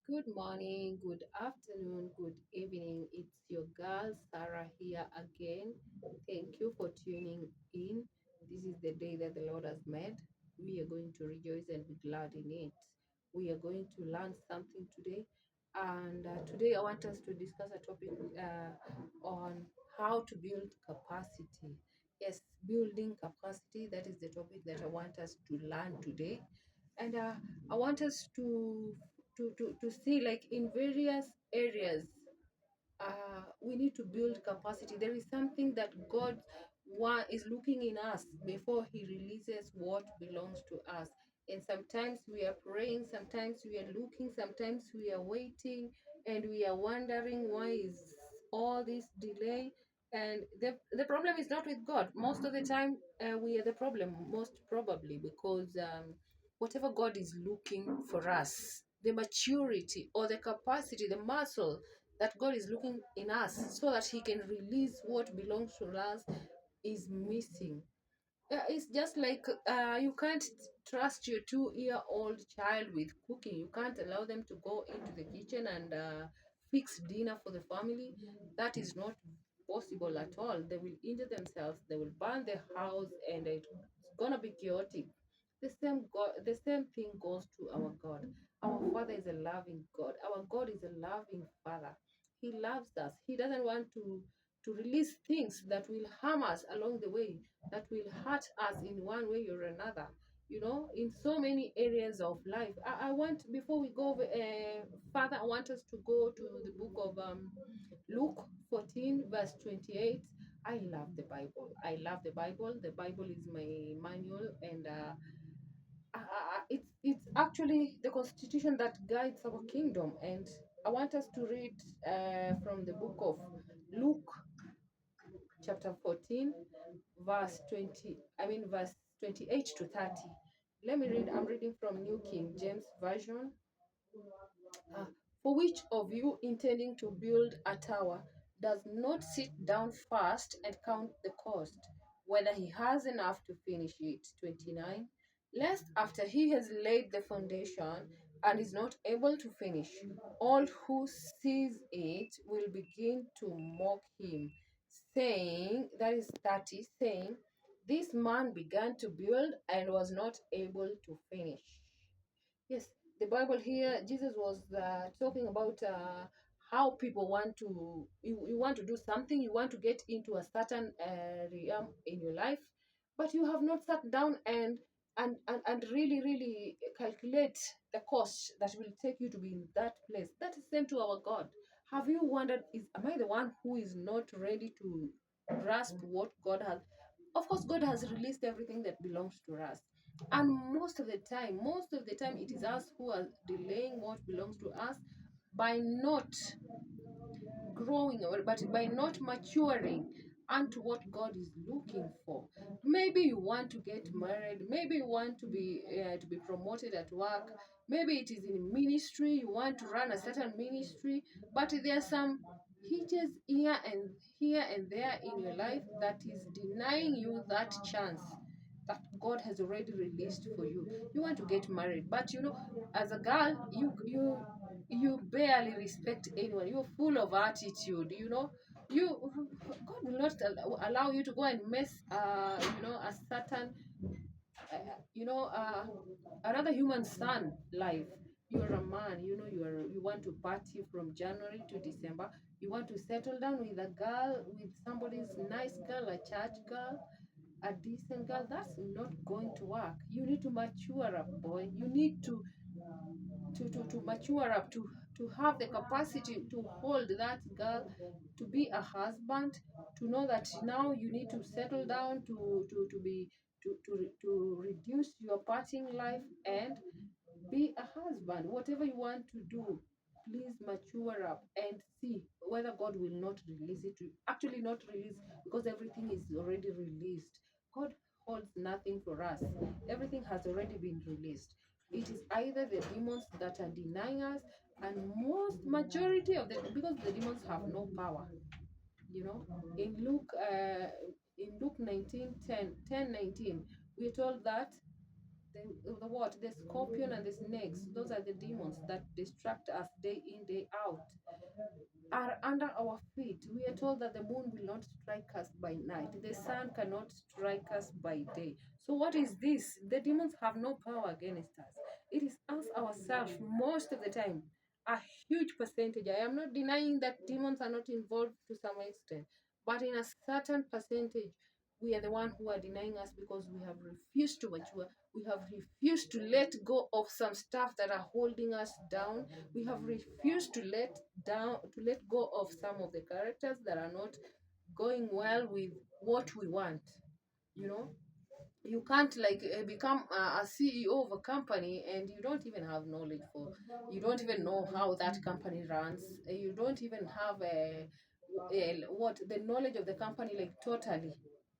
Good morning, good afternoon, good evening. It's your girl Sarah here again. Thank you for tuning in. This is the day that the Lord has made. We are going to rejoice and be glad in it. We are going to learn something today. And today I want us to discuss a topic on how to build capacity. Yes, building capacity. That is the topic that I want us to learn today. And I want us to see, like, in various areas, we need to build capacity. There is something that God is looking in us before He releases what belongs to us. And sometimes we are praying, sometimes we are looking, sometimes we are waiting, and we are wondering why is all this delay. And the problem is not with God. Most of the time, we are the problem, most probably, because whatever God is looking for us, the maturity or the capacity, the muscle that God is looking in us so that He can release what belongs to us is missing. It's just like you can't trust your 2-year-old child with cooking. You can't allow them to go into the kitchen and fix dinner for the family. That is not possible at all. They will injure themselves, they will burn the house, and it's gonna be chaotic. The same thing goes to our God. Our Father is a loving God. Our God is a loving Father. He loves us. He doesn't want to release things that will harm us along the way, that will hurt us in one way or another, in so many areas of life. I want, before we go further, I want us to go to the book of Luke 14, verse 28. I love the Bible. I love the Bible. The Bible is my manual, and it's actually the constitution that guides our kingdom. And I want us to read from the book of Luke, chapter 14, verse 20, verse 28 to 30. Let me read. I'm reading from New King James Version. For which of you, intending to build a tower, does not sit down first and count the cost, whether he has enough to finish it? 29. Lest after he has laid the foundation and is not able to finish, all who sees it will begin to mock him, saying, that is 30, saying, this man began to build and was not able to finish. Yes, the Bible here, Jesus was talking about how people want to, you want to do something, you want to get into a certain realm in your life, but you have not sat down and really, really calculate the cost that will take you to be in that place. That is same to our God. Have you wondered, am I the one who is not ready to grasp what God has? Of course, God has released everything that belongs to us. And most of the time, it is us who are delaying what belongs to us by not growing, or but by not maturing unto what God is looking for. Maybe you want to get married, maybe you want to be promoted at work, maybe it is in ministry, you want to run a certain ministry, but there are some hitches here and there in your life that is denying you that chance that God has already released for you. You want to get married, but as a girl, you barely respect anyone. You're full of attitude. You God will not allow you to go and mess a certain another human son life. You're a man, you want to party from January to December. You want to settle down with a girl, with somebody's nice girl, a church girl, a decent girl. That's not going to work. You need to mature up, boy. You need to mature up, to have the capacity to hold that girl, to be a husband, to know that now you need to settle down, to be to reduce your partying life and be a husband. Whatever you want to do, please mature up and see whether God will not release it. Actually, not release, because everything is already released. God holds nothing for us. Everything has already been released. It is either the demons that are denying us, and most majority of them, because the demons have no power. You know, in Luke 19, 10, 10, 19, we're told that the what? The scorpion and the snakes. Those are the demons that distract us day in, day out, are under our feet. We are told that the moon will not strike us by night, the sun cannot strike us by day. So, what is this? The demons have no power against us. It is us ourselves, most of the time, a huge percentage. I am not denying that demons are not involved to some extent, but in a certain percentage, we are the one who are denying us because we have refused to mature. We have refused to let go of some stuff that are holding us down. We have refused to let go of some of the characters that are not going well with what we want. You know, you can't like become a CEO of a company and you don't even have knowledge for, you don't even know how that company runs. You don't even have what the knowledge of the company, like, totally.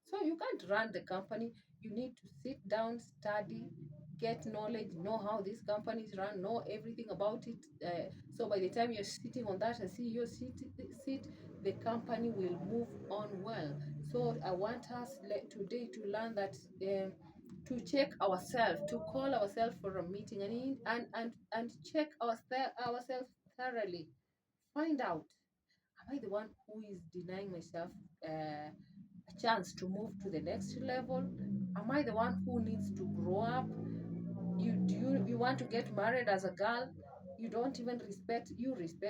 So you can't run the company. You need to sit down, study, get knowledge, know how these companies run, know everything about it. So by the time you're sitting on that and CEO seat, the company will move on well. So I want us today to learn that, to check ourselves, to call ourselves for a meeting, and check ourselves thoroughly. Find out, am I the one who is denying myself a chance to move to the next level? Am I the one who needs to grow up? You want to get married as a girl? You don't even respect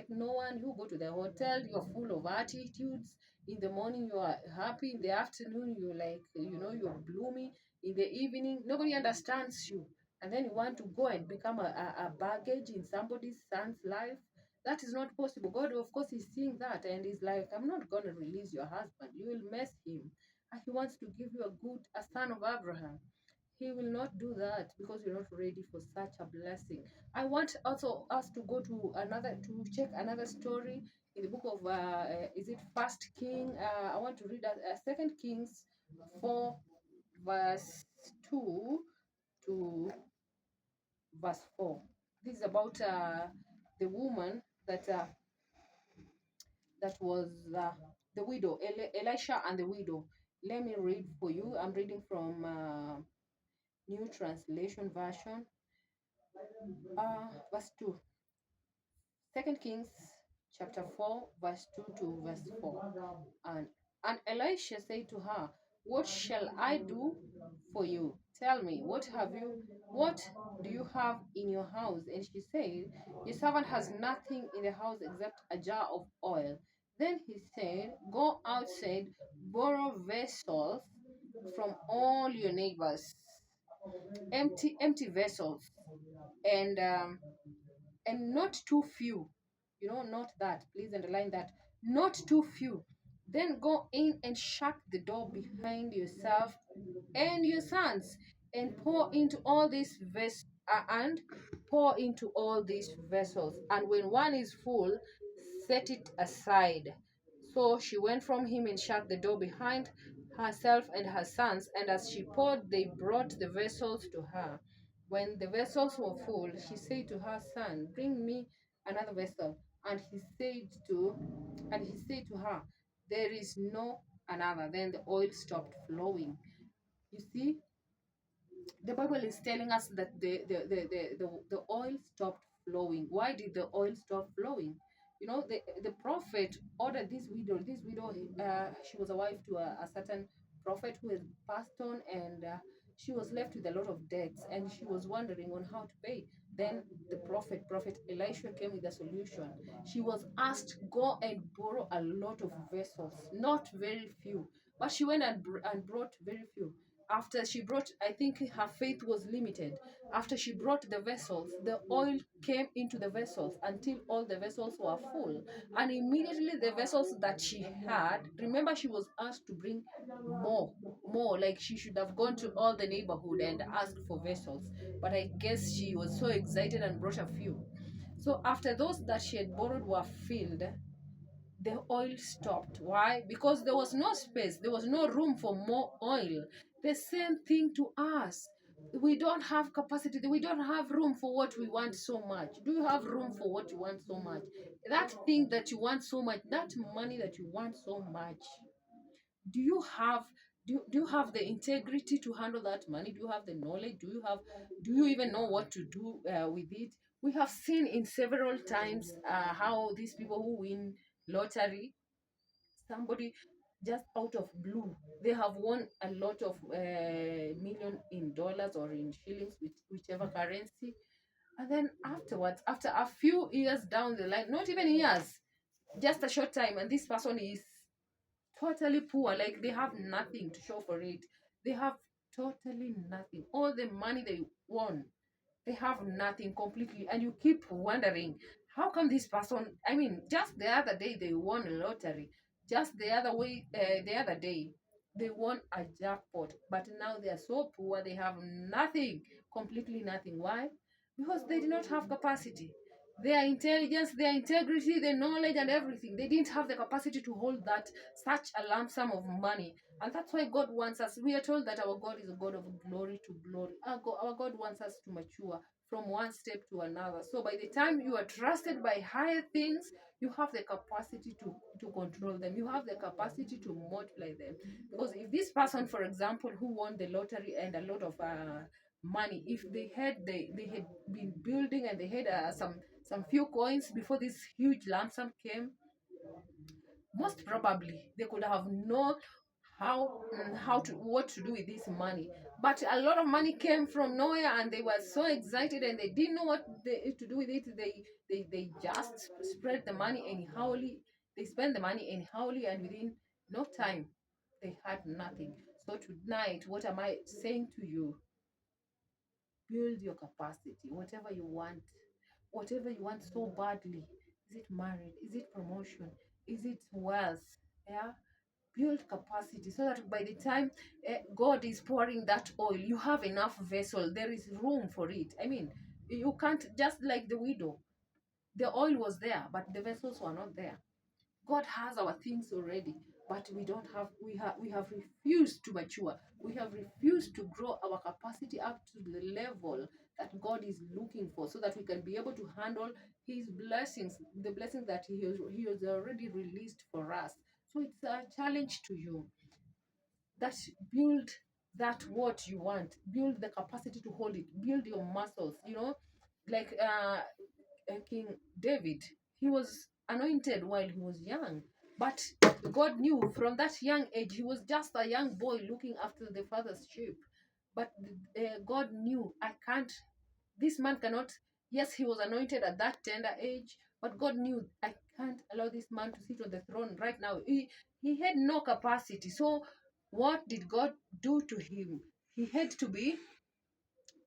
no one. You go to the hotel, you're full of attitudes. In the morning you are happy, in the afternoon you're like, you're gloomy, in the evening nobody understands you, and then you want to go and become a baggage in somebody's son's life. That is not possible. God, of course, is seeing that, and he's like, I'm not going to release your husband. You will mess him. And he wants to give you a son of Abraham. He will not do that because you're not ready for such a blessing. I want also us to go to check another story in the book of, is it First King? I want to read Second Kings 4, verse 2 to verse 4. This is about the woman that was the widow, Elisha and the widow. Let me read for you. I'm reading from New Translation Version. Verse 2. Second Kings chapter 4, verse 2 to verse 4. And Elisha said to her, what shall I do for you? Tell me, what do you have in your house? And she said, your servant has nothing in the house except a jar of oil. Then he said, go outside, borrow vessels from all your neighbors, empty vessels, and not too few. Not that. Please underline that. Not too few. Then go in and shut the door behind yourself and your sons, and pour into all these vessels. And when one is full, set it aside. So she went from him and shut the door behind herself and her sons. And as she poured, they brought the vessels to her. When the vessels were full, she said to her son, bring me another vessel. And he said to her, there is no another. Then the oil stopped flowing. You see, the Bible is telling us that the oil stopped flowing. Why did the oil stop flowing? The prophet ordered this widow. This widow, she was a wife to a certain prophet who had passed on, and she was left with a lot of debts, and she was wondering on how to pay. Then the prophet Elisha, came with a solution. She was asked, go and borrow a lot of vessels, not very few, but she went and brought very few. After she brought, I think her faith was limited. After she brought the vessels, the oil came into the vessels until all the vessels were full. And immediately the vessels that she had, remember, she was asked to bring more, like she should have gone to all the neighborhood and asked for vessels. But I guess she was so excited and brought a few. So after those that she had borrowed were filled, the oil stopped. Why? Because there was no space, there was no room for more oil. The same thing to us. We don't have capacity, we don't have room for what we want so much. Do you have room for what you want so much? That thing that you want so much, that money that you want so much, do you have Do you have the integrity to handle that money? Do you have the knowledge? Do you even know what to do with it? We have seen in several times how these people who win lottery, somebody just out of blue, they have won a lot of million in dollars or in shillings, whichever currency, and then afterwards, after a few years down the line, not even years, just a short time, and this person is totally poor. Like they have nothing to show for it. They have totally nothing. All the money they won, they have nothing completely. And you keep wondering, how come this person? I mean, just the other day they won a lottery. Just the other day they won a jackpot. But now they are so poor. They have nothing, completely nothing. Why? Because they did not have capacity. Their intelligence, their integrity, their knowledge, and everything. They didn't have the capacity to hold that such a lump sum of money. And that's why God wants us. We are told that our God is a God of glory to glory. Our God wants us to mature from one step to another. So by the time you are trusted by higher things, you have the capacity to control them. You have the capacity to multiply them. Because if this person, for example, who won the lottery and a lot of money, if they had been building and they had some few coins before this huge lump sum came, most probably they could have known how to what to do with this money. But a lot of money came from nowhere and they were so excited and they didn't know to do with it. They just spread the money anyhowly. They spent the money anyhowly, and within no time they had nothing. So tonight, what am I saying to you? Build your capacity. Whatever you want so badly. Is it marriage? Is it promotion? Is it wealth? Yeah, build capacity so that by the time God is pouring that oil, you have enough vessel. There is room for it. I mean, you can't just like the widow. The oil was there, but the vessels were not there. God has our things already, but we don't have. We have refused to mature. We have refused to grow our capacity up to the level that God is looking for, so that we can be able to handle His blessings, the blessings that He has already released for us. So it's a challenge to you that build that what you want, build the capacity to hold it, build your muscles. Like King David, he was anointed while he was young, but God knew from that young age, he was just a young boy looking after the father's sheep. But God knew, I can't, this man cannot. Yes, he was anointed at that tender age, but God knew, I can't allow this man to sit on the throne right now. He had no capacity. So what did God do to him? He had to be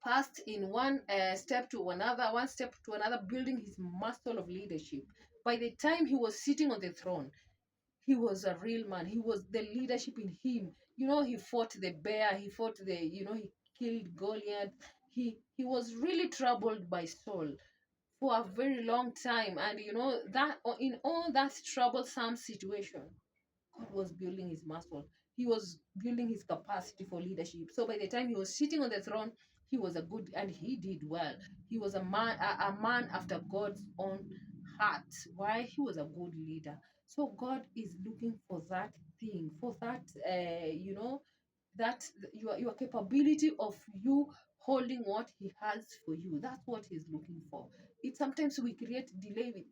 passed in one step to another, building his muscle of leadership. By the time he was sitting on the throne, he was a real man. He was the leadership in him. He fought the bear, he fought he killed Goliath. He was really troubled by Saul for a very long time. And that in all that troublesome situation, God was building his muscle. He was building his capacity for leadership. So by the time he was sitting on the throne, he was a good, and he did well. He was a man after God's own heart. Why? He was a good leader. So God is looking for that thing, for that, that your capability of you holding what He has for you. That's what He's looking for. It sometimes we create delay with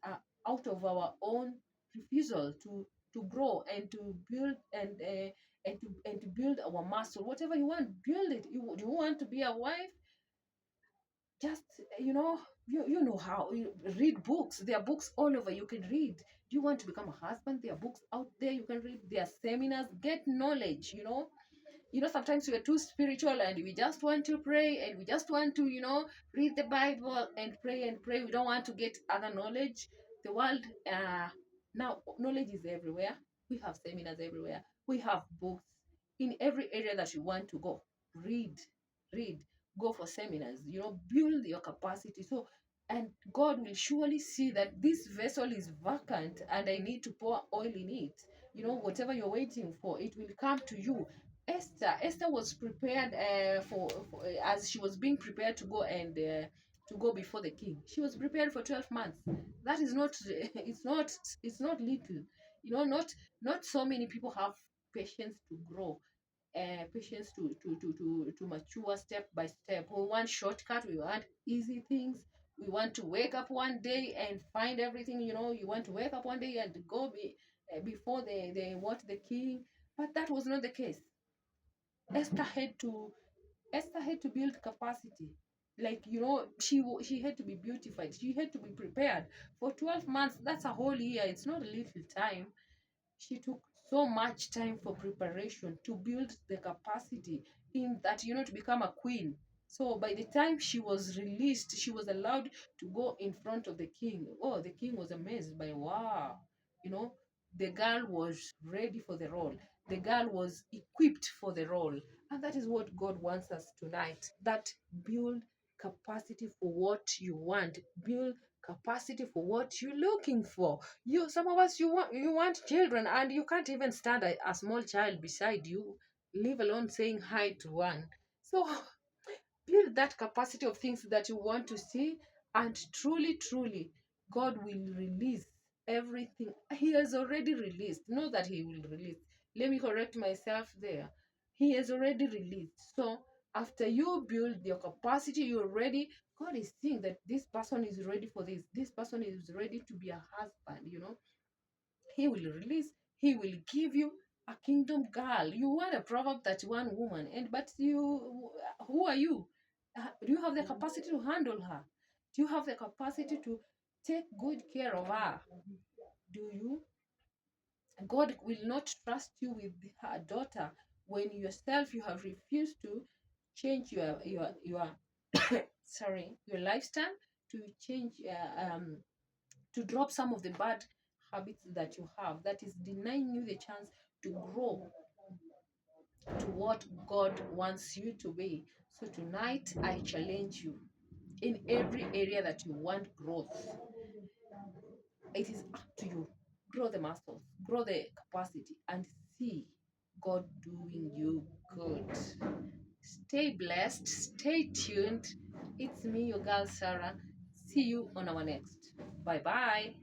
out of our own refusal to grow and to build and to build our muscle. Whatever you want, build it. You want to be a wife, just you know how you read books. There are books all over, you can read. Do you want to become a husband? There are books out there you can read. There are seminars. Get knowledge. Sometimes we're too spiritual and we just want to pray and we just want to read the Bible and pray and pray. We don't want to get other knowledge. The world, now knowledge is everywhere. We have seminars everywhere. We have books in every area that you want to go. Read, go for seminars. Build your capacity. So, and God will surely see that this vessel is vacant and I need to pour oil in it. Whatever you're waiting for, it will come to you. Esther was prepared as she was being prepared to go and to go before the king. She was prepared for 12 months. That is not it's not little. Not so many people have patience to grow patience to mature step by step. We want shortcut, we want easy things. We want to wake up one day and find everything. You want to wake up one day and go before the king. But that was not the case. Esther had to Esther had to build capacity. Like, she had to be beautified. She had to be prepared for 12 months. That's a whole year. It's not a little time. She took so much time for preparation to build the capacity in that, to become a queen. So by the time she was released, she was allowed to go in front of the king. Oh, the king was amazed by, wow, you know, the girl was ready for the role. The girl was equipped for the role. And that is what God wants us tonight. That build capacity for what you want. Build capacity for what you're looking for. Some of us, you want children, and you can't even stand a small child beside you, leave alone saying hi to one. So build that capacity of things that you want to see, and truly God will release everything. He has already released. Know that he will release. Let me correct myself there. He has already released. So after you build your capacity, you're ready. God is seeing that this person is ready for this person is ready to be a husband. He will release. He will give you a kingdom girl. You want a Proverb 31 woman, but who are you? Do you have the capacity to handle her? Do you have the capacity to take good care of her? Do you? God will not trust you with her daughter when yourself you have refused to change your sorry, your lifestyle, to change to drop some of the bad habits that you have, that is denying you the chance to grow to what God wants you to be. So tonight I challenge you, in every area that you want growth, it is up to you. Grow the muscles, grow the capacity, and see God doing you good. Stay blessed, stay tuned. It's me, your girl Sarah. See you on our next. Bye bye.